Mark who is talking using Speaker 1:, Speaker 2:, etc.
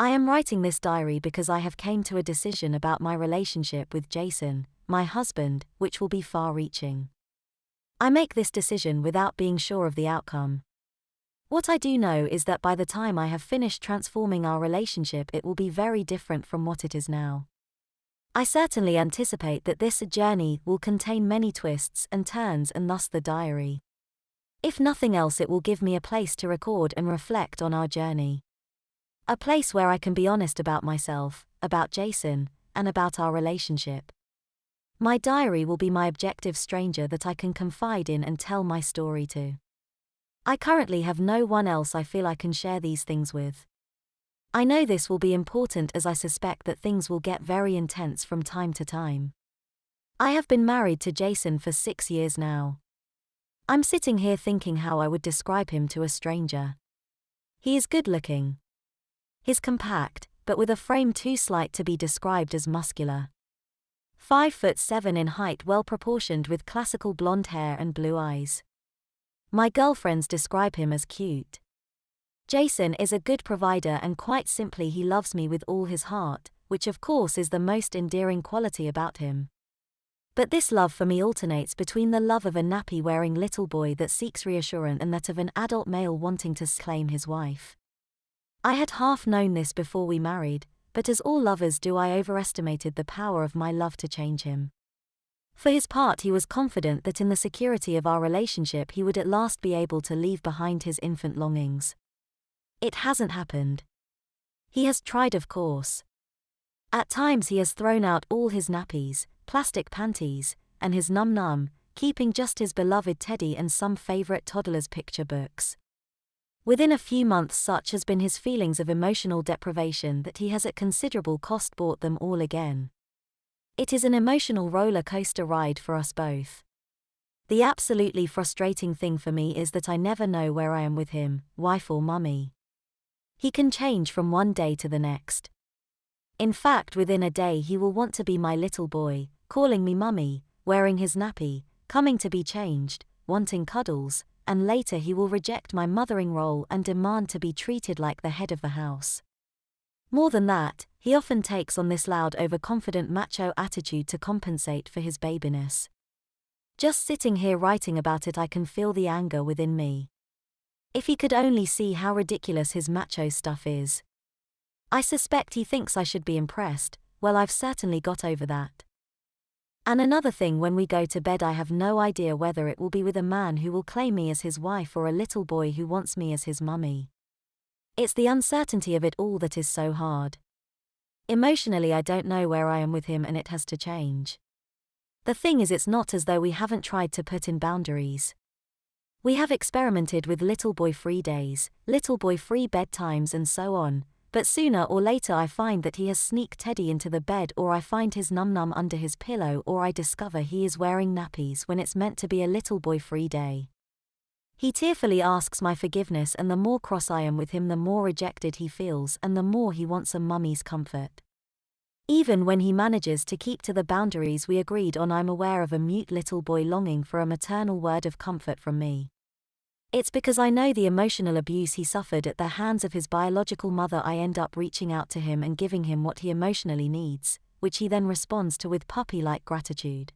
Speaker 1: I am writing this diary because I have came to a decision about my relationship with Jason, my husband, which will be far-reaching. I make this decision without being sure of the outcome. What I do know is that by the time I have finished transforming our relationship, it will be very different from what it is now. I certainly anticipate that this journey will contain many twists and turns, and thus the diary. If nothing else, it will give me a place to record and reflect on our journey. A place where I can be honest about myself, about Jason, and about our relationship. My diary will be my objective stranger that I can confide in and tell my story to. I currently have no one else I feel I can share these things with. I know this will be important as I suspect that things will get very intense from time to time. I have been married to Jason for 6 years now. I'm sitting here thinking how I would describe him to a stranger. He is good looking. He's compact, but with a frame too slight to be described as muscular. 5'7" in height, well proportioned with classical blonde hair and blue eyes. My girlfriends describe him as cute. Jason is a good provider, and quite simply he loves me with all his heart, which of course is the most endearing quality about him. But this love for me alternates between the love of a nappy-wearing little boy that seeks reassurance and that of an adult male wanting to claim his wife. I had half known this before we married, but as all lovers do, I overestimated the power of my love to change him. For his part, he was confident that in the security of our relationship he would at last be able to leave behind his infant longings. It hasn't happened. He has tried, of course. At times he has thrown out all his nappies, plastic panties, and his num-num, keeping just his beloved teddy and some favorite toddler's picture books. Within a few months, such has been his feelings of emotional deprivation that he has at considerable cost bought them all again. It is an emotional roller coaster ride for us both. The absolutely frustrating thing for me is that I never know where I am with him, wife or mummy. He can change from one day to the next. In fact, within a day he will want to be my little boy, calling me mummy, wearing his nappy, coming to be changed, wanting cuddles, and later he will reject my mothering role and demand to be treated like the head of the house. More than that, he often takes on this loud, overconfident macho attitude to compensate for his babiness. Just sitting here writing about it, I can feel the anger within me. If he could only see how ridiculous his macho stuff is. I suspect he thinks I should be impressed. Well, I've certainly got over that. And another thing, when we go to bed I have no idea whether it will be with a man who will claim me as his wife or a little boy who wants me as his mummy. It's the uncertainty of it all that is so hard. Emotionally, I don't know where I am with him, and it has to change. The thing is, it's not as though we haven't tried to put in boundaries. We have experimented with little boy free days, little boy free bedtimes and so on, but sooner or later I find that he has sneaked Teddy into the bed, or I find his num-num under his pillow, or I discover he is wearing nappies when it's meant to be a little boy free day. He tearfully asks my forgiveness, and the more cross I am with him the more rejected he feels and the more he wants a mummy's comfort. Even when he manages to keep to the boundaries we agreed on, I'm aware of a mute little boy longing for a maternal word of comfort from me. It's because I know the emotional abuse he suffered at the hands of his biological mother I end up reaching out to him and giving him what he emotionally needs, which he then responds to with puppy-like gratitude.